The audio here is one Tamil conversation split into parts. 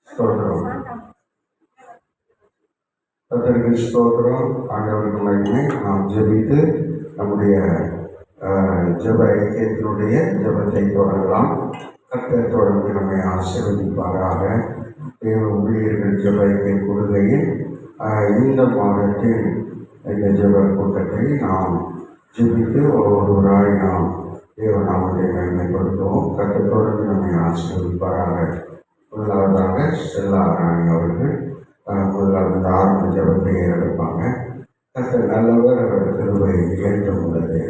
ஸ்தோத்திரம். கர்த்தருக்கு ஸ்தோத்திரம். ஆண்டவருக்கு மகிமை. நாம் ஜெபித்து நம்முடைய ஜெப ஐக்கியத்தினுடைய ஜெபத்தை தொடரலாம். கர்த்தர் தொடர்ந்து நம்மை ஆசீர்வதிப்பாராக. தேவ ஊழியர்கள் ஜெப ஐக்கிய கொடுகையில் இந்த மாதத்தில் இந்த ஜெப கூட்டத்தை நாம் ஜெபித்து ஒவ்வொருவராய் நாம் தேவநாமத்தை மேன்மைப்படுத்துவோம். கர்த்தர் தொடர்ந்து நம்மை ஆசீர்வதிப்பாராக. முதலாவதாக ஸ்டெல்லா ராணி அவர்கள் முதலாவது ஆரம்ப ஜபத்தை எடுப்பாங்க. கர்த்தர் நல்லவர், அவர் கிருபை என்றும் உள்ளது.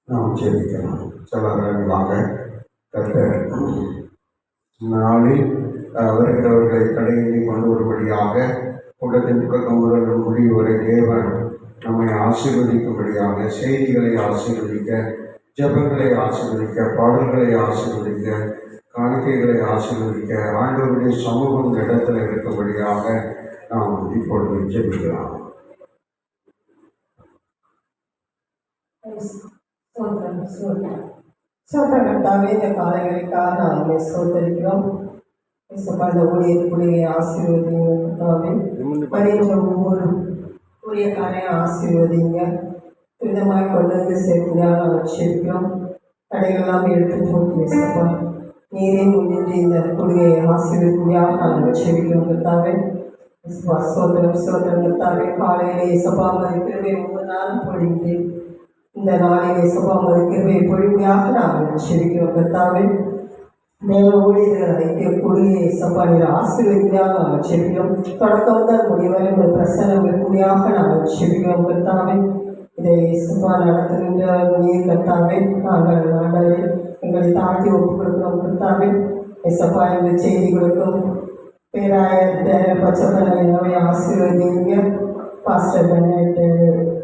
நாம் ஜெபிக்கலாம். ஸ்டெல்லா ராணி வாங்க. கர்த்தர் நாளில் வருகிறவர்களை தடையின்றி கொண்டு வரும்படியாக கூட்டத்தின் தொடக்கம் முதல் முடிவு வரை தேவன் நம்மை ஆசீர்வதிக்கும்படியாக செய்திகளை ஆசீர்வதிக்க, ஜபங்களை ஆசீர்வதிக்க, பாடல்களை ஆசீர்வதிக்க, காணிக்கைகளை ஆசீர்வதிக்க, ஆண்டவருடைய சமூகம் இடத்தில் இருக்கும்படியாக நாம் இப்பொழுது ஜெபிக்கலாம். கர்த்தாவே, இந்த காலைகளுக்காக நாங்கள் சோதரிக்கிறோம். இந்த ஊழியர்களுடைய ஆசீர்வதிங்க. வருகின்ற ஒவ்வொரு ஊழியக்காரையும் ஆசீர்வதிங்க. விதமாய் கொண்டு வந்து சேர்க்கையாக நாங்கள் சேர்க்கிறோம். தடைகள்லாம் எடுத்து போட்டு சப்பா நீரே முன்னின்று இந்த குடியை ஆசீர்வதியாக நாங்கள் சேர்க்கிறோம். கர்த்தாவே, சோதரம் சோதரம் கர்த்தாவே, காலையிலே சபா மதிக்கிறவே ஒவ்வொரு நாளும் பொழிந்து இந்த நாளிலே சபா மதிக்கிறவே பொழிமையாக நாங்கள் சேர்க்கிறோம். கர்த்தாவே, தேவ ஊழியர்கள் ஐக்கிய குடியை சபா நீர் ஆசீர்வதியாக நாங்கள் சேர்க்கிறோம். தொடக்கம் தான் முடிவரை உங்கள் பிரசனம் இருக்குமையாக நாங்கள் சேர்க்கிறோம். கர்த்தாவே, இதை சபா நடத்துகின்ற நீர் கர்த்தாவே, நாங்கள் ஆண்டவரே எங்களை தாழ்த்தி ஒப்புக் கொடுக்கிறோம். கர்த்தாவே, சபா இந்த செய்தி கொடுக்கும் பேராயர் பச்சைப்பனை ஆசீர்வதிங்க. பாஸ்டர்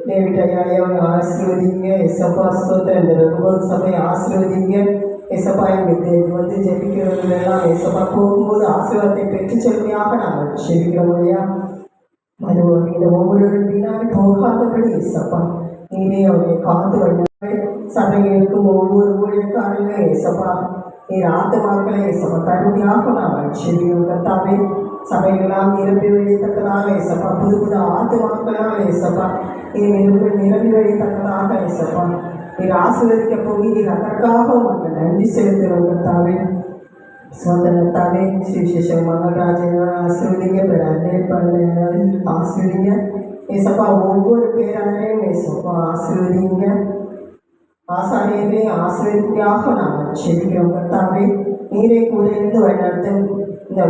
டேவிட் ஐயாவை ஆசீர்வதிங்க. சபா ஸ்தோத்திரம் இந்த ரகுபோத் சபையை ஆசீர்வதிங்க. எசப்பா எங்களுக்கு வந்து ஜெபிக்கிறவர்களெல்லாம் எசப்பா போகும்போது ஆசீர்வாதத்தை பெற்று செல்வையாக நாங்கள் ஜெபிக்கிறோம். ஐயா, அது இந்த ஒவ்வொரு வீணாக போகாதபடி எசப்பா நீரே அவருடைய காத்து வண்ண சபையில் இருக்கும் ஒவ்வொரு ஊழியக்காரர்களும் எசப்பா நீர் ஆத்துமாக்களை எசப்பா கருமையாக நாங்கள் ஜெபிக்கிறோம். கர்த்தாவே, சபைகளாம் நிரம்பி வழித்தக்கதாக எசப்பா புது புது ஆத்துமாக்களால் எசப்பா நீர் நிரம்பி வழித்தக்கதாக எசப்பா நீர் ஆசீர்வதிக்க போகிறீர். அதற்காக உங்களுக்கு நன்றி செலுத்துகிறோம். கர்த்தாவே, சுதந்திரத்தாவே சுவிசேஷம் மகராஜன் ஆசீர்வதிங்க. ஆசீர்வதிங்க ஏசப்பா. ஒவ்வொரு பேராலையும் ஏசப்பா ஆசீர்வதிங்க. ஆசாரியர்களே ஆசீர்வதியாக நாங்கள் செபிக்கிறோம். கர்த்தாவே, நீரை கூட இருந்து வழிநடத்தும் இந்த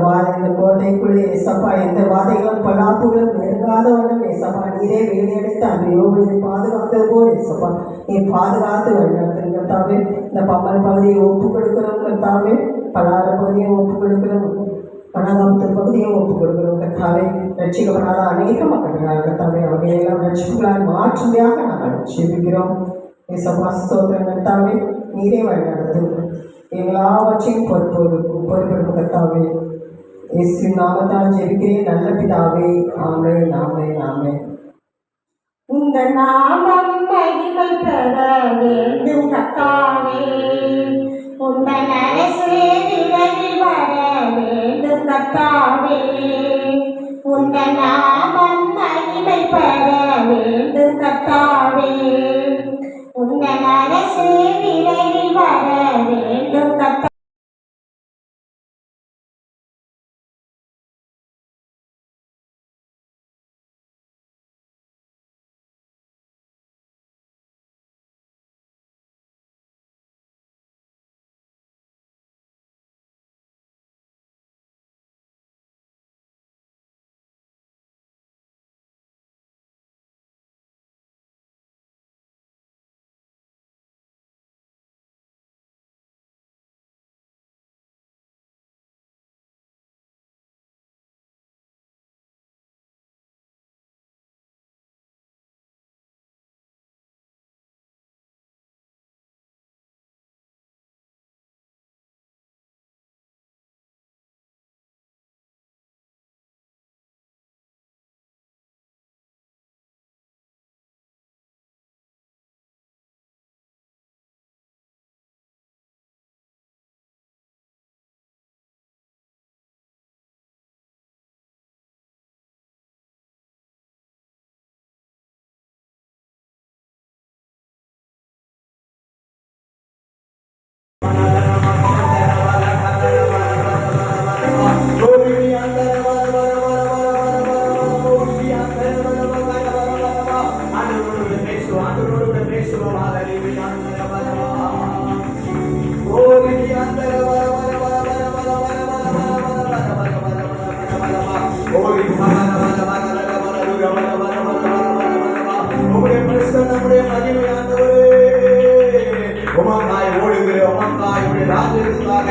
கோட்டைக்குள்ளே ஏசப்பா எந்த வாதைகளும் பலாப்புகளும் நெருங்காதவனும் ஏசப்பா நீரே வேலையடைத்து அந்த யோகத்தை பாதுகாத்தது போல் ஏசப்பா நீர் பாதுகாத்து வழிநடத்தும். கர்த்தாவே, இந்த பம்மன் பகுதியை ஒப்புக் கொடுக்கிறோம். கர்த்தாவே, பலாறு பகுதியை ஒப்புக் கொடுக்கிறோம். பணகாமத்து பகுதியை ஒப்புக் கொடுக்கிறோம். கர்த்தாவே, ரட்சிக்கப்படாத அநேக மக்கள் கர்த்தாவே அவர்களெல்லாம் ரட்சிப்புகளால் மாற்றுமையாக நாங்கள் ஜெபிக்கிறோம். ஏசப்பா ஸ்தோத்திரம். கர்த்தாவே, நீரே வழிநடத்தும். எல்லாவற்றையும் பொறுப்பெடுக்கும். கர்த்தாவே, இயேசு நாமத்தால் ஜெபிக்கிறேன் நல்ல பிதாவே. ஆமென், ஆமென், ஆமென். உங்க நாமம் மகிமை பெற வேண்டும் கர்த்தாவே. உங்க அரசு விரைவில் வர வேண்டும் கர்த்தாவே. உங்க நாமம் மகிமை பெற வேண்டும் கர்த்தாவே. உங்க அரசு விரைவில் வர வேண்டும் கர்த்தாவே. ஊழியர்களே உமக்காய் உடைய ராஜ்யத்துக்காக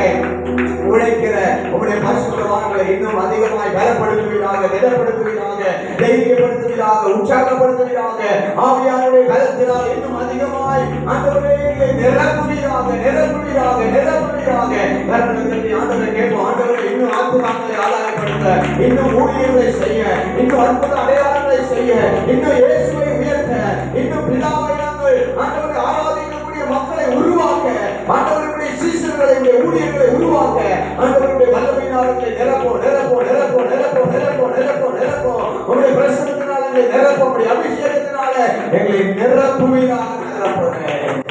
உழைக்கிற உங்களுடைய பரிசுத்தவான்களை இன்னும் அதிகமாய் பலப்படுத்துவீராக, திடப்படுத்துவீராக, தைரியப்படுத்துவீராக, உற்சாகப்படுத்துவீராக. ஆவியானுடைய பலத்தினால் இன்னும் அதிகமாய் ஆண்டவரே நிரப்புவீராக, நிரப்புவீராக, நிரப்புவீராக. ஆண்டவரை கேட்போம். ஆண்டவரை இன்னும் ஆத்துமாக்களை ஆதாயப்படுத்த, இன்னும் ஊழியர்களை செய்ய, இன்னும் அற்புத அடையாளங்களை செய்ய, இன்னும் இயேசுவை உயர்த்த, இன்னும் பிதாவை நாங்கள் ஆண்டவரை ஆராதிக்கக்கூடிய மக்களை உருவாக்க, ஆண்டவருடைய சீசர்களை ஊழியர்களை உருவாக்க, ஆண்டவருடைய வல்லமையினாலே நிரப்போ நிரப்போ நிரப்போ நிரப்போ நிரப்போ நிரப்போ நிரப்போ உங்களுடைய பிரசனத்தினால நிரப்போ, உங்களுடைய அபிஷேகத்தினால எங்களை நிரப்புவீராக. நிரப்புகிறேன்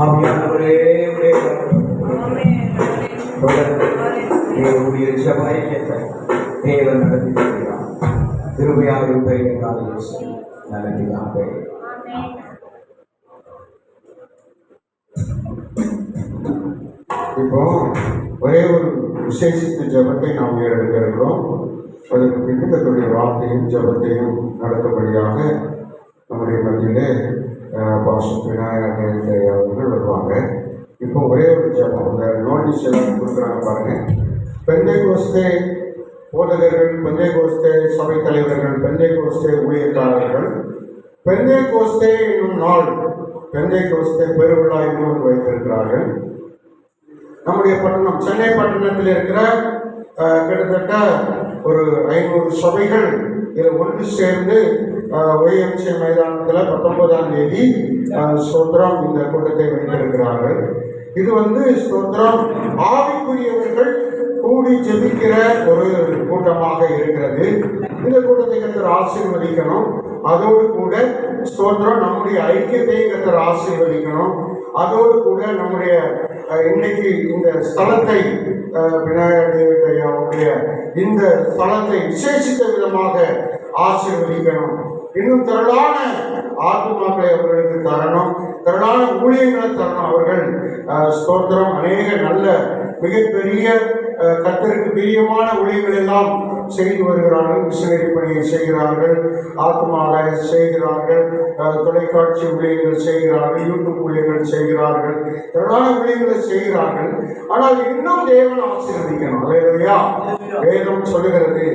ஆவியானவரே, உடைய ஜெபத்தை தேவன் நடத்தி வருகிறார். கிருபையாக இருப்பதை நல்லதாக. இப்போ ஒரே ஒரு விசேஷித்த ஜபத்தை நாம் ஏறெடுக்க இருக்கிறோம். அதற்கு பின்னத்துடைய வார்த்தையும் ஜபத்தையும் நடத்தபடியாக நம்முடைய மத்தியிலே பாஸ்டர் விநாயகர் அவர்கள் வருவாங்க. இப்போ ஒரே ஒரு ஜபம், இந்த நோட்டீஸ் எல்லாம் கொடுக்குறாங்க பாருங்க. பெந்தைகோஸ்தே போதகர்கள், பெந்தைகோஸ்தே சபை தலைவர்கள், பெந்தைகோஸ்தே ஊழியக்காரர்கள், பெந்தைகோஸ்தே என்னும் நாள், பெந்தைகோஸ்தே பெருவிழா இன்னும் வைத்திருக்கிறார்கள். நம்முடைய பட்டணம், சென்னை பட்டணத்தில் இருக்கிற கிட்டத்தட்ட ஒரு 500 சபைகள் இதில் ஒன்று சேர்ந்து ஒய்எம்சி மைதானத்தில் 19ஆம் தேதி ஸ்தோத்திரம் இந்த கூட்டத்தை வைத்திருக்கிறார்கள். இது ஸ்தோத்திரம் ஆவிக்குரியவர்கள் கூடி ஜெபிக்கிற ஒரு கூட்டமாக இருக்கிறது. இந்த கூட்டத்தை கர்த்தர் ஆசீர்வதிக்கணும். அதோடு கூட ஸ்தோத்திரம் நம்முடைய ஐக்கியத்தையும் கர்த்தர் ஆசீர்வதிக்கணும். அதோடு கூட நம்முடைய இன்னைக்கு இந்த ஸ்தலத்தை விநாயகருடைய இந்த ஸ்தலத்தை விசேஷித்த விதமாக ஆசீர்வதிக்கணும். இன்னும் திரளான ஆத்துமாக்களை அவர்களுக்கு தரணும், திரளான ஊழியர்களை தரணும். அவர்கள் ஸ்தோத்திரம் அநேக நல்ல மிகப்பெரிய கர்த்தருக்கு பிரியமான ஊழியர்கள் எல்லாம் செய்து வருகிறார்கள். மிஷனரி பணியை செய்கிறார்கள், ஆத்மாவை செய்கிறார்கள், தொலைக்காட்சி ஊழியர்கள் செய்கிறார்கள், யூடியூப் ஊழியர்கள் செய்கிறார்கள், திரளான ஊழியர்களை செய்கிறார்கள். ஆனால் இன்னும் தேவன் ஆசீர்வதிக்கணும். அல்லேலூயா. வேதம் சொல்லுகிறது,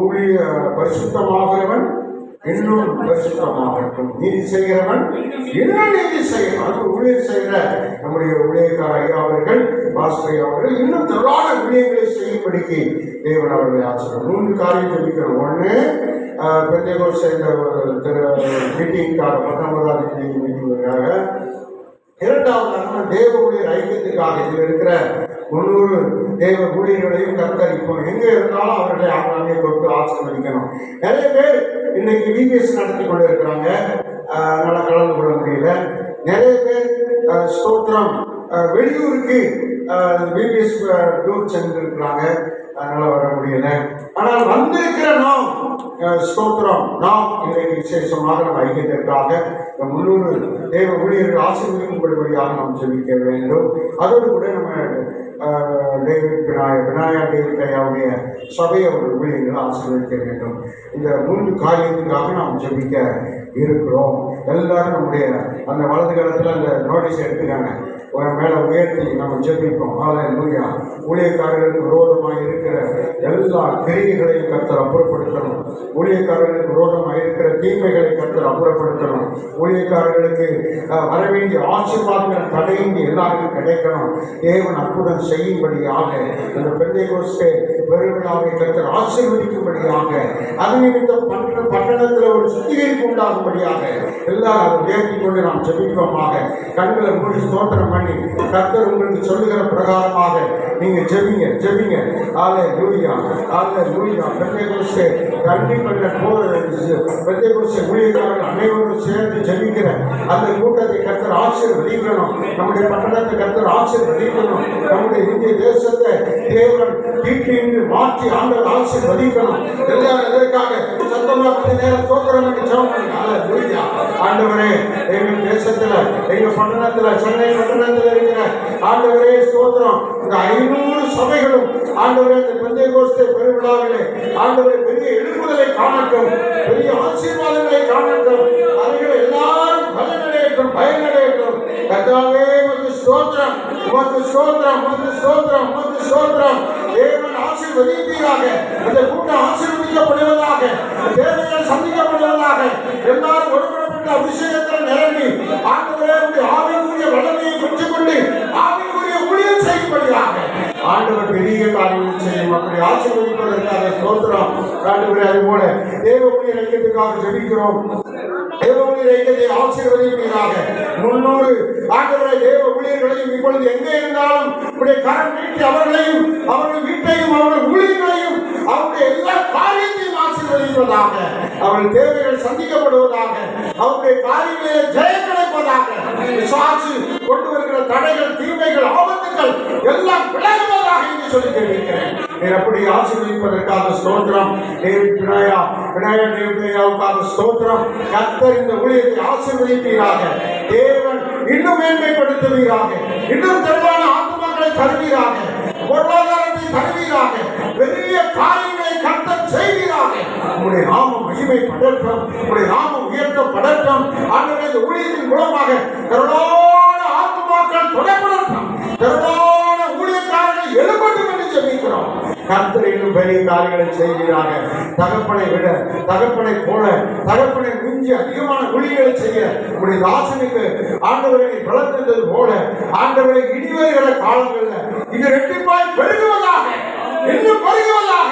ஊழிய பரிசுத்தமாகிறவன் இன்னும் பரிசுத்தமாகட்டும், நீதி செய்கிறவன் இன்னும் நீதி செய்யணும். அது ஊழியர் செய்கிற நம்முடைய ஊழியக்கார ஐயா அவர்கள், பாஸ்டர் அவர்கள் இன்னும் திரளான ஊழியர்களை செய்யும்படிக்கு தேவன் அவர்களை ஆசிரியர் 3 காரியம் சொல்லிக்கிறோம். ஒன்று, பெந்தைகோஸ்தே மீட்டிங்காக 19ஆம் தேதி மீட்டிங்காக. இரண்டாவதாக தேவ ஊழியர் ஐக்கியத்துக்காக. இதில் இருக்கிற 300 தேவ ஊழியர்களையும் கர்த்தர் இப்போ எங்கே இருந்தாலும் அவர்களை ஆங்காங்கே கொடுத்து ஆசீர்வதிக்கணும். நிறைய பேர் இன்னைக்கு விபிஎஸ் நடத்தி கொண்டு இருக்கிறாங்க, அதனால் கலந்து கொள்ள முடியல. நிறைய பேர் ஸ்தோத்திரம் வெளியூருக்கு விபிஎஸ் டூர் சென்றிருக்கிறாங்க, அதனால் வர முடியல. ஆனால் வந்திருக்கிற நாம் ஸ்தோத்திரம், நாம் இன்றைக்கு விசேஷமாக நம்ம ஐக்கியத்திற்காக 300 தேவ ஊழியர்கள் ஆசீர்வதிக்கும்படியாக நாம் ஜெபிக்க வேண்டும். அதோடு கூட நம்ம விநாயகர் டேவிட் ஐயாவுடைய சபை அவர்கள் ஊழியர்கள் ஆசீர்வதிக்க வேண்டும். இந்த 3 காரியத்துக்காக நாம் ஜெபிக்க இருக்கிறோம். எல்லாரும் நம்முடைய அந்த வலது காலத்தில் அந்த நோட்டீஸ் எடுத்துக்காங்க, மேலே உயர்த்தி நம்ம ஜெபிப்போம். ஹல்லேலூயா. ஊழியக்காரர்களுக்கு விரோதமாக இருக்கிற எல்லா கிரியைகளையும் கர்த்தர் அப்புறப்படுத்தணும். ஊழியக்காரர்களுக்கு விரோதமாக இருக்கிற தீமைகளை கர்த்தர் அப்புறப்படுத்தணும். ஊழியக்காரர்களுக்கு வரவேண்டிய ஆசீர்வாதங்கள் தடையின்றி எல்லாருக்கும் கிடைக்கணும். தேவன் அற்புதம் செய்யும்படியாக இந்த பெந்தைகோஸ்தே பெருவிழாவை கர்த்தர் ஆசீர்வதிக்கும்படியாக, அது நிமித்தம் பட்டணத்தில் ஒரு சுத்திகரிப்பு உண்டாகும்படியாக எல்லாரும் அதை உயர்த்தி கொண்டு நாம் ஜெபிப்போமாக. கண்களை மூடி ஸ்தோத்திரம் பண்ணி கர்த்தர் உங்களுக்கு சொல்லுகிற பிரகாரமாக நீங்க ஜெபிங்க ஜெபிங்க. ஹல்லேலூயா ஹல்லேலூயா. பெந்தைகோஸ்தே பெந்தைகோஸ்தே ஊழியக்காரர்கள் அனைவரும் சேர்ந்து ஜெபிக்கிற அந்த கூட்டத்தை கர்த்தர் ஆசீர்வதிக்கணும். நம்முடைய பட்டணத்தை கர்த்தர் ஆசீர்வதிக்கணும். நம்முடைய இந்திய தேசத்தை தேவன் தீட்டின்று மாற்றி ஆண்டவர் ஆசீர்வதிக்கணும். எல்லாரும் எதற்காக சத்தமாக கொஞ்ச நேரம் ஸ்தோத்திரம் பண்ணி ஜெபம் பண்ணுங்க. ஹல்லேலூயா. ஆண்டவரே, எங்கள் தேசத்துல, எங்க பட்டணத்துல, சென்னை பட்டணத்தில் இருக்கிற ஆண்டவரே ஸ்தோத்திரம், இந்த 500 சபைகளும் ஆண்டவரே இந்த பெந்தைகோஸ்தே பெருவிழாவிலே ஆண்டவரே பெரிய எழுப்புதலை காணட்டும், பெரிய ஆசீர்வாதங்களை காணட்டும். அவர்கள் எல்லாரும் பலனடையட்டும், பயனடையட்டும். கர்த்தாவே ஸ்தோத்திரம், உமக்கு ஸ்தோத்திரம், உமக்கு ஸ்தோத்திரம், உமக்கு ஸ்தோத்திரம். தேவன் ஆசீர்வதிப்பீராக. இந்த கூட்டம் ஆசீர்வதிக்கப்படுவதாக, தேவைகள் சந்திக்கப்படுவதாக. எல்லாரும் ஒருவரப்பட்ட அபிஷேகத்தில் நிரம்பி ஆண்டவரே ஆவிக்குரிய வல்லமையை பெற்றுக்கொண்டு ஆவிக்குரிய ஊழியம் செய்யும்படியாக ஆண்டவர் பெரிய காரியங்கள் செய்யும். அப்படி ஆசீர்வதிப்பதற்காக ஸ்தோத்திரம் ஆண்டவரே. அதுபோல தேவ ஊழியர் ஐக்கியத்துக்காக ஜெபிக்கிறோம். தேவ ஊழியர் ஐக்கியத்தை ஆசீர்வதிப்பீராக. 300 ஆண்டவரே தேவ ஊழியர்களையும் இப்பொழுது எங்கே இருந்தாலும் உடைய கரம் நீட்டி அவர்களையும் அவர்கள் வீட்டையும் அவர்கள் ஊழியர்களையும் அவருடைய எல்லா காரியத்தையும் ஆசீர்வதிப்பதாக. அவர்கள் தேவைகள் சந்திக்கப்படுவதாக. அவருடைய காரியங்களிலே ஜெயம் கிடைப்பதாக. விசுவாசி கொண்டு வருகிற தடைகள், தீமைகள், ஆபத்துகள் எல்லாம் விலகுவதாக என்று சொல்லி கேட்கிறேன். அப்படி ஆசீர்வதிப்பதற்காக ஸ்தோத்திரம். விநாயகருக்காக ஸ்தோத்திரம். கர்த்தர் இந்த ஊழியத்தை ஆசீர்வதிப்பீராக. தேவன் இன்னும் மேன்மைப்படுத்துவீராக. இன்னும் தெளிவான ஆத்துமாக்களை தருவீராக. பொருளாதாரத்தை தருவீராக. பெரிய காரியங்களை கர்த்தர் செய்வீராக. உங்களுடைய நாமம் மகிமைப்படட்டும். உங்களுடைய நாமம் உயர்த்தப்படட்டும். ஆண்டவரே இந்த ஊழியத்தின் மூலமாக திரளான ஆத்துமாக்கள் தொடரப்படட்டும். திரளான ஊழியக்காரர்கள் எழுப்பட்டும் என்று ஜெபிக்கிறோம். கர்த்தர் இன்னும் பெரிய காரியங்களை செய்கிறாங்க. தகப்பனை விட, தகப்பனை போல, தகப்பனை மிஞ்சி அதிகமான ஊழியர்களை செய்ய உடைய தாசனுக்கு ஆண்டவரை வளர்த்தது போல ஆண்டவரை இனி வருகிற காலங்களில் இது இரட்டிப்பாய் பெருகுவதாக, இன்னும் பெருகுவதாக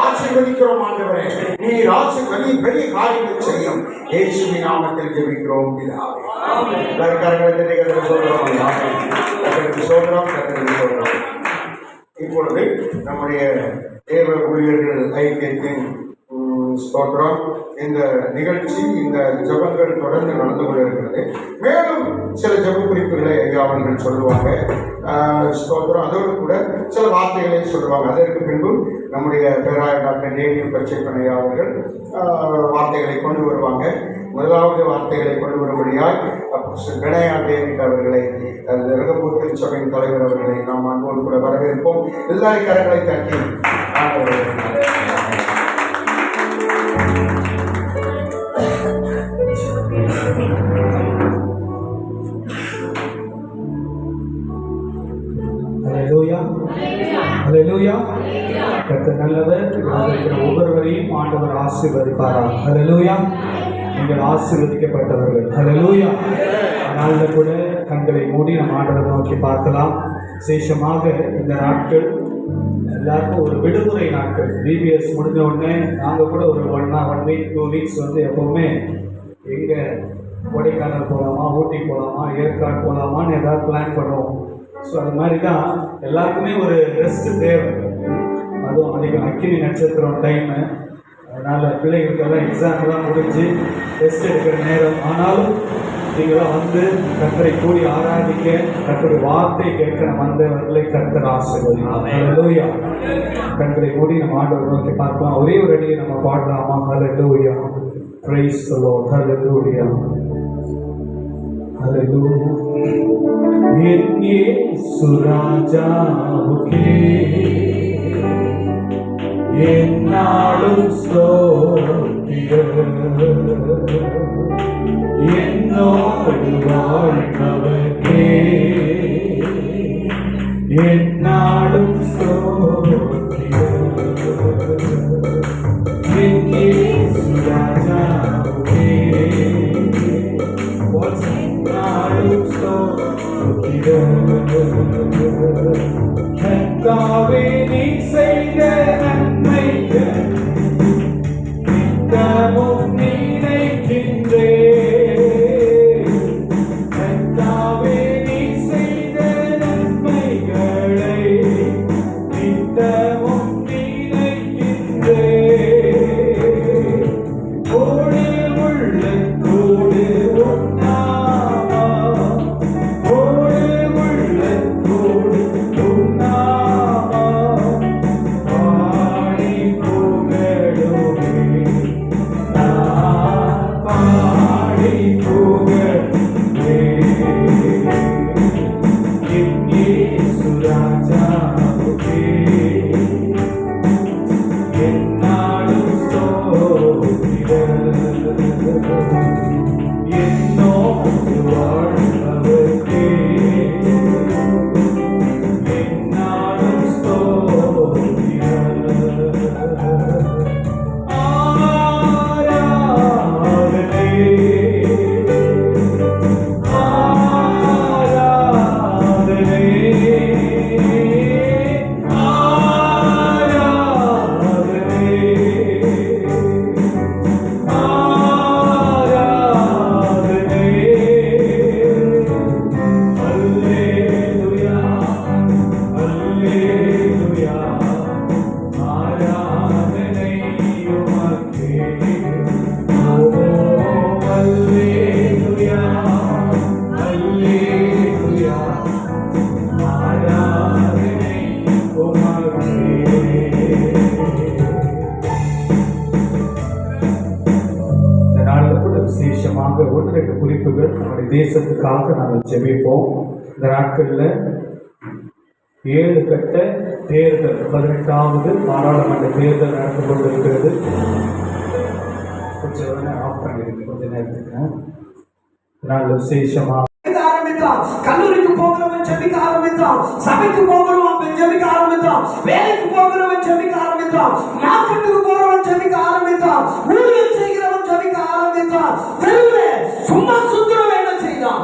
ஆசீர்வதிக்கிறோம். ஆண்டவரே நீர் ஆசீர்வதி பெரிய காரியங்கள் செய்யும். இயேசுவின் நாமத்தில் ஜெபிக்கிறோம் பிதாவே. சொல்றோம். இப்பொழுது நம்முடைய தேவ ஊழியர்கள் ஐக்கியத்தின் ஸ்தோத்திரம். இந்த நிகழ்ச்சி, இந்த ஜபங்கள் தொடர்ந்து நடந்து கொண்டிருக்கிறது. மேலும் சில ஜப குறிப்புகளை அவர்கள் சொல்லுவாங்க. ஸ்தோத்திரம். அதோடு கூட சில வார்த்தைகளை சொல்லுவாங்க. அதற்கு பின்பு நம்முடைய பேராயர் டாக்டர் டேனியல் பச்சைப்பனையா அவர்கள் வார்த்தைகளை கொண்டு வருவாங்க. முதலாவது வார்த்தைகளை கொண்டு வரும்படியாய் வினயா டேவிட் அவர்களை, ரங்கபூர் திருச்சபையின் தலைவர் அவர்களை நாம் அன்போடு கூட வரவேற்போம். எல்லாரும் கரங்களை தட்டி கர்த்தர் நல்லவர். ஒவ்வொருவரையும் ஆண்டவர் ஆசீர்வதிப்பாராம். ஹல்லேலூயா. நீங்கள் ஆசீர்வதிக்கப்பட்டவர்கள். ஹல்லேலூயா. அதனால கூட கண்களை மூடி நம்ம ஆண்டவரை நோக்கி பார்க்கலாம். விசேஷமாக இந்த நாட்கள் எல்லாருக்கும் ஒரு விடுமுறை நாட்கள். பிபிஎஸ் முடிஞ்ச உடனே நாங்கள் கூட ஒரு 1 week 2 weeks வந்து எப்போவுமே எங்கே கொடைக்கானல் போகலாமா, ஊட்டி போகலாமா, ஏற்காடு போகலாமான்னு ஏதாவது பிளான் பண்ணுவோம். ஸோ அது மாதிரி தான் எல்லாருக்குமே ஒரு ரெஸ்ட்டு தேவை. அதுவும் அதிகம் அக்கினி நட்சத்திரம் டைமு. அதனால் பிள்ளைகளுக்கெல்லாம் எக்ஸாம்லாம் முடிஞ்சு ரெஸ்ட் எடுக்கிற நேரம். ஆனாலும் நீங்களாம் வந்து கர்த்தரை கூடி ஆராதிக்க, கர்த்தருடைய வார்த்தை கேட்க வந்தவர்களை கர்த்தர் ஆசீர்வதிப்பார். ஹல்லேலூயா. கண்களை மூடி நம்ம ஆண்டவரை நோக்கி பார்க்கலாம். ஒரே ஒரு அடியை நம்ம பாடலாமா? ஹல்லேலூயா. Praise the Lord. ஹல்லேலூயா. ஹல்லேலூயா. என் இயேசு ராஜாவுக்கே என்னாலும் ஸ்தோத்திரம். என்னோடு வாழ்ந்தவர்க்கே என்னாலும் ஸ்தோத்திரம். என் இயேசு ராஜாவுக்கே என்னாலும் ஸ்தோத்திரம். கர்த்தாவே நீ செய்த நன்மைகள் நித்தமும் நினைக்கின்றேன். கர்த்தாவே நீ செய்த நன்மைகளை நித்தமும் நினைக்கின்றேன். கோடு உள்ளத்தோடு உண்ணாமா, கோடு உள்ளத்தோடு உண்ணாமா. தேசத்துக்காக நாங்கள் ஜெபிப்போம். இந்த நாட்களில் 7 கட்ட தேர்தல், 18வது பாராளுமன்ற தேர்தல் நடந்து கொண்டிருக்கிறது. கொஞ்சம் ஆஃப் பண்ணிடுங்க, கொஞ்ச நேரத்துக்கு. நாள் விசேஷமாக கல்லூரிக்கு போகிறவன் ஜெபிக்க ஆரம்பித்தான், சபைக்கு போகிறவன் ஜெபிக்க ஆரம்பித்தான், வேலைக்கு போகிறவன் ஜெபிக்க ஆரம்பித்தான், மார்க்கெட்டுக்கு போறவன் ஜெபிக்க ஆரம்பித்தான், ஊழியம் செய்கிறவன் ஜெபிக்க ஆரம்பித்தான், தெருவில் சும்மா சுத்துறவன் என்ன செய்தான்?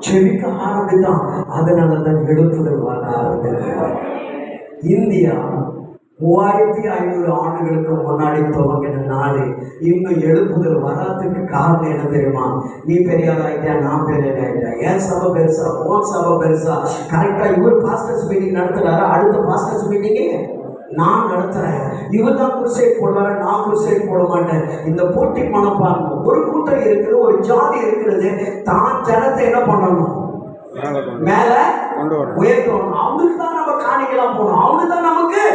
ஜெபிக்க ஆரம்பித்தான். அதனாலதான் எழுப்புதல் வர ஆரம்பித்தான். இந்தியா 3500 ஆண்டுகளுக்கு முன்னாடி துவங்கின நாடு இன்னும் எழுப்புதல் வராதுக்கு காரணம் என்ன தெரியுமா? நீ பெரியாராயிட்டா, நான் பெரியாராயிட்டா, ஏன் சபை பெருசா, உன் சபை பெருசா, கரெக்டா இவர் பாஸ்டர்ஸ் மீட்டிங் நடத்துறாரு, அடுத்த பாஸ்டர்ஸ் மீட்டிங்கே நான் நடத்துறேன், இவர் தான் குருசைட் போடுவாரு, நான் குருசைட் போட மாட்டேன். இந்த போட்டி மனப்பான்மை ஒரு கூட்டம் இருக்குது, ஒரு ஜாதி இருக்கிறது, தான் ஜனத்தை என்ன பண்ணணும்? மேல உயர்த்தணும். அவனுக்கு தான் நம்ம காணிக்கலாம் போகணும், அவனுக்கு தான் நமக்கு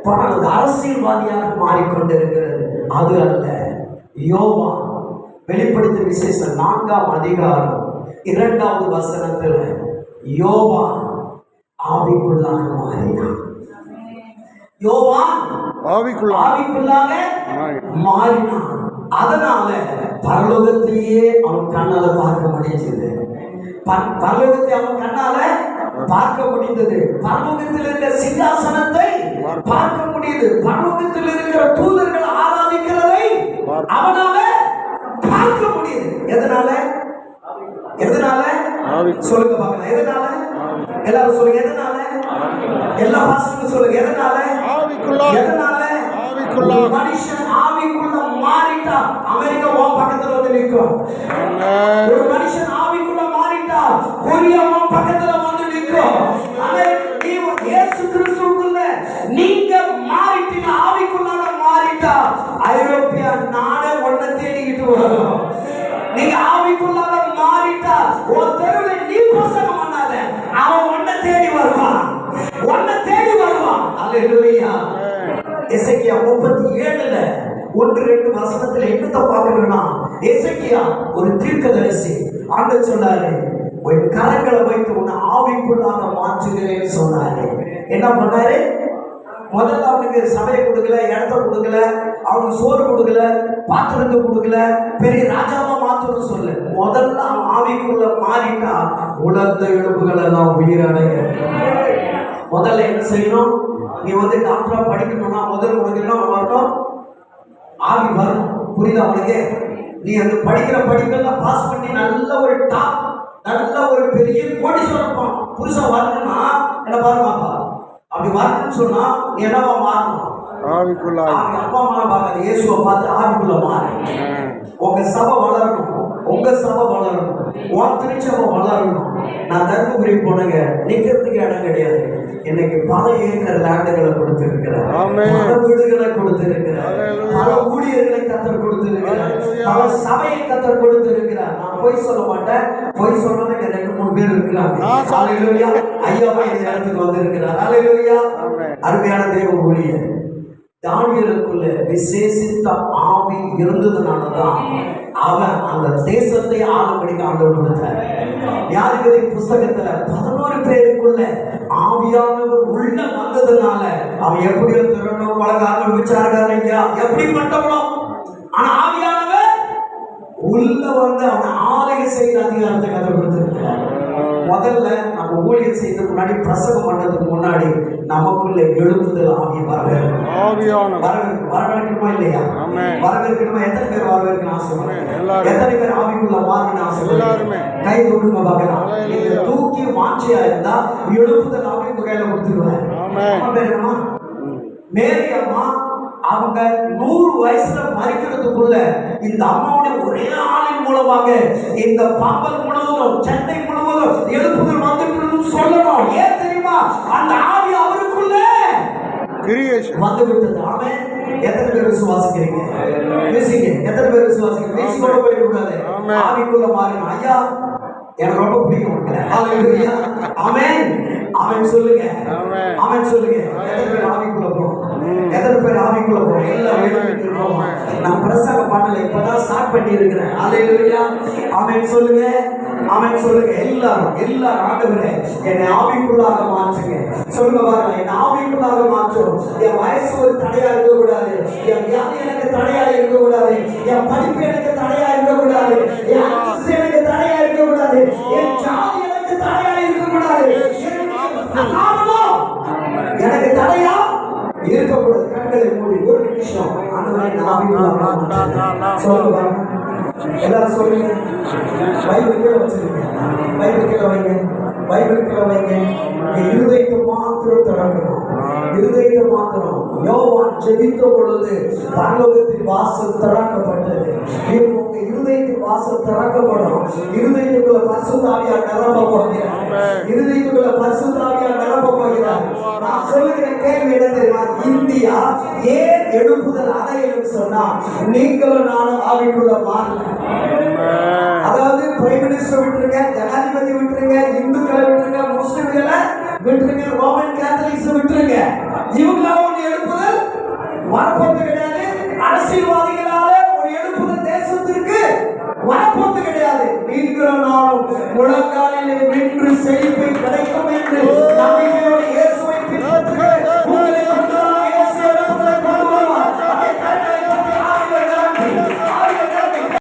பணம். அரசியல்வாதியாக மாறிக்கொண்டிருக்கிறது. அது அல்ல. யோவான் வெளிப்படுத்திய விசேஷம் 4ஆம் அதிகாரம் 2வது வசனத்தில் யோவான் ஆவிக்குள்ளாக மாறினான். யோவான் ஆவிக்குள்ளாக மாறினான். அதனால பரலோகத்தையே அவன் கண்ணால பார்க்க முடிஞ்சது. பரலோகத்தை அவன் கண்ணால பார்க்க முடிந்தது. பரலோகத்தில் இருக்கிற சிங்காசனத்தை பார்க்க முடியுது. பரலோகத்தில் இருக்கிற தூதர்கள் ஆராதிக்கிறதை அவனால பார்க்க முடியுது. எதனால? எதனால சொல்லுங்க பார்க்கலாம். எதனால? எல்லாரும் சொல்லுங்க. எதனால? எல்லா பாஸ்டரும் சொல்லுங்க. எதனால? எதனால? மனுஷன் ஆவிக்குள்ள மாறிட்டா அமெரிக்கா உன் பக்கத்துல வந்து நிற்கும். ஒரு மனுஷன் ஆவிக்குள்ள மாறிட்டா கொரியா உன் பக்கத்துல வந்து நிற்கும். இயேசு கிறிஸ்துவுக்குள்ள நீங்க மாறிட்டீங்க, ஆவிக்குள்ளாக மாறிட்டா ஐரோப்பியா நாடே ஒன்ன தேடிக்கிட்டு வரும். நீங்க ஆவிக்குள்ளாக மாறிட்டா உன் தெருவில் நீ பிரசங்கம் பண்ணாத, அவன் ஒன்ன தேடி வருவான், ஒன்ன தேடி வருவான். அல்லேலூயா. எசேக்கியா 37ல 1-2 வசனத்துல என்னத்தை பார்க்கணும்னா, எசேக்கியா ஒரு தீர்க்கதரிசி. ஆண்டவர் சொன்னாரு, உன் கரங்களை வைத்து உன்னை ஆவிக்குள்ளாக மாற்றுகிறேன்னு சொன்னாரு. என்ன பண்ணாரு? முதல்ல அவனுக்கு சபையை கொடுக்கல, இடத்த கொடுக்கல, அவனுக்கு சோறு கொடுக்கல, பாத்திரத்தை கொடுக்கல, பெரிய ராஜாவா மாற்றணும் சொல்லு. முதல்ல அவன் ஆவிக்குள்ள மாறிட்டா உலர்ந்த எலும்புகள் எல்லாம் உயிரடைய. முதல்ல என்ன செய்யணும்? நீ வந்து டாக்டரா படிக்கணும்னா முதல்ல உனக்கு என்ன வரணும்? ஆவி வரணும். புரியுதா உனக்கு? நீ அந்த படிக்கிற படிப்பெல்லாம் பாஸ் பண்ணி நல்ல ஒரு டாப், நல்ல ஒரு பெரிய கோடீஸ்வரன் புருஷன் வரணும்னா என்ன பாருமாப்பா, அப்படி வரணும்னு சொன்னா நீ என்னவா மாறணும்? ஆவிக்குள்ள. அப்பா அம்மா பார்க்காது, இயேசுவை பார்த்து ஆவிக்குள்ள மாறு. உங்க சபை வளரணும், உங்க சபை வளரணும், உன் திருச்சபை வளரணும். நான் தர்மபுரி போனங்க நிக்கிறதுக்கு இடம் கிடையாது. இன்னைக்கு பல ஏக்கர் லேண்டுகளை கொடுத்திருக்கிறார், பல வீடுகளை கொடுத்திருக்கிறார், பல ஊழியர்களை கத்தர் கொடுத்திருக்கிறார், பல சபையை கத்தர் கொடுத்திருக்கிறார். நான் பொய் சொல்ல மாட்டேன், பொய் சொல்றதுக்கு 2-3 பேர் இருக்கிறாங்க. ஹல்லேலூயா. ஐயாவா இந்த இடத்துக்கு வந்திருக்கிறார். ஹல்லேலூயா. அருமையான தேவ ஊழியர். தானியேலுக்குள்ள விசேஷித்த ஆவி இருந்ததுனாலதான் அவன் அந்த தேசத்தை ஆளும்படிக்கு ஆண்டவர் கொடுத்தார். நியாயாதிபதி புஸ்தகத்துல 11 பேருக்குள்ள ஆவியானவர் உள்ள வந்ததுனால அவன் எப்படியோ திறனும் பழகாரணும் விசாரக்காரன் எப்படிப்பட்டவனோ, ஆனா ஆவியானவர் உள்ள வந்து அவன் ஆலய செய்த அதிகாரத்தை கதை கொடுத்திருக்கிறார். முதல்ல நம்ம ஊழியர் செய்யறதுக்கு முன்னாடி, பிரசவம் பண்ணதுக்கு முன்னாடி நமக்குள்ள எழுப்புதல் ஆவி வரவேற்கணுமா இல்லையா? வரவேற்கணுமா? எத்தனை பேர் வரவேற்கணும் ஆசைப்படுறேன்? எத்தனை பேர் ஆவிக்குள்ள மாறின ஆசைப்படுறேன்? கை தூக்குங்க பார்க்கலாம். நீங்க தூக்கி மாற்றியா இருந்தா எழுப்புதல் ஆவி உங்க கையில கொடுத்துருவேன். அம்மா பேர் என்னமா? மேரி அம்மா. அவங்க 100 வயசுல மறிக்கிறதுக்குள்ள இந்த அம்மாவுடைய ஒரே ஆளின் மூலமாக இந்த பாம்பல் முழுவதும், சென்னை முழுவதும் எழுப்புதல் வந்துட்டு சொல்லணும். ஏன் தெரியுமா? அந்த ஆவி அவருக்குள்ள வந்து விட்டது. ஆமென். எத்தனை பேர் விசுவாசிக்கிறீங்க? பேசுங்க. எத்தனை பேர் விசுவாசிக்கிறீங்க? பேசிக்கொண்டு போயிட கூடாது. ஆவிக்குள்ள மாறணும். ஐயா எனக்கு ரொம்ப பிடிக்கும். ஹல்லேலூயா. ஆமென். ஆமென் சொல்லுங்க. ஆமென் சொல்லுங்க. எத்தனை பேர் ஆவிக்குள்ள போறோம்? எத்தனை பேர் ஆவிக்குள்ள போறோம்? எல்லாம் வேண்டிக்கிறோம். நான் பிரசங்க பாடல இப்பதான் ஸ்டார்ட் பண்ணி இருக்கிறேன். ஹல்லேலூயா. ஆமென் சொல்லுங்க. அவன் சொல்லுங்க எல்லாரும் ஆண்டவரே என்னை ஆவிக்குள்ளாக மாற்றுங்க. சொல்லுங்க பாருங்க, என் ஆவிக்குள்ளாக மாற்றும். என் வயசு ஒரு தடையா இருக்கக்கூடாது, என் வியாதி எனக்கு தடையா இருக்கக்கூடாது, என் படிப்பு எனக்கு தடையா இருக்கக்கூடாது, என் அந்தஸ்து எனக்கு தடையா இருக்கக்கூடாது, என் ஜாதி எனக்கு தடையா இருக்கக்கூடாது, எனக்கு தடையா இருக்கக்கூடாது. கண்களை மூடி ஒரு நிமிஷம் ஆண்டவரே என் ஆவிக்குள்ளாக மாற்றுங்க. சொல்லுங்க பாருங்க, எல்லாரும் சொல்லுங்க. பைபிள் கீழே வச்சிருங்க, பைபிள் கீழே வைங்க, பைபிள் கீழே வைங்க. இருதயத்தை மாத்திரம் திறக்கணும், இருதயத்தை மாத்திரம். யோவான் ஜெபித்த பொழுது பரலோகத்தின் வாசல் திறக்கப்பட்டது. உங்க இருதயத்தின் வாசல் திறக்கப்படும். இருதயத்துக்குள்ள பரிசுத்த ஆவியார் நிரப்ப போகிறார், இருதயத்துக்குள்ள பரிசுத்த ஆவியார் நிரப்ப போகிறார். நான் சொல்லுகிற கேள்வி என்ன தெரியுமா? இந்தியா ஏன் எழுப்புதல் அடையணும்னு சொன்னா நீங்களும் நானும் ஆவிக்குள்ள மாறல. அதாவது பிரைம் மினிஸ்டர் விட்டுருங்க, ஜனாதிபதி விட்டுருங்க, இந்துக்களை விட்டுருங்க, முஸ்லிம்களை விட்டுருங்க, ரோமன் கேத்தலிக்ஸ் விட்டுருங்க. இவங்களால ஒரு எழுப்புதல் வரப்போது கிடையாது. அரசியல்வாதிகளால ஒரு எழுப்புதல் தேசத்திற்கு வரப்போது கிடையாது. நீங்களும் நானும் முழங்காலிலே நின்று செழிப்பை கிடைக்கும் என்று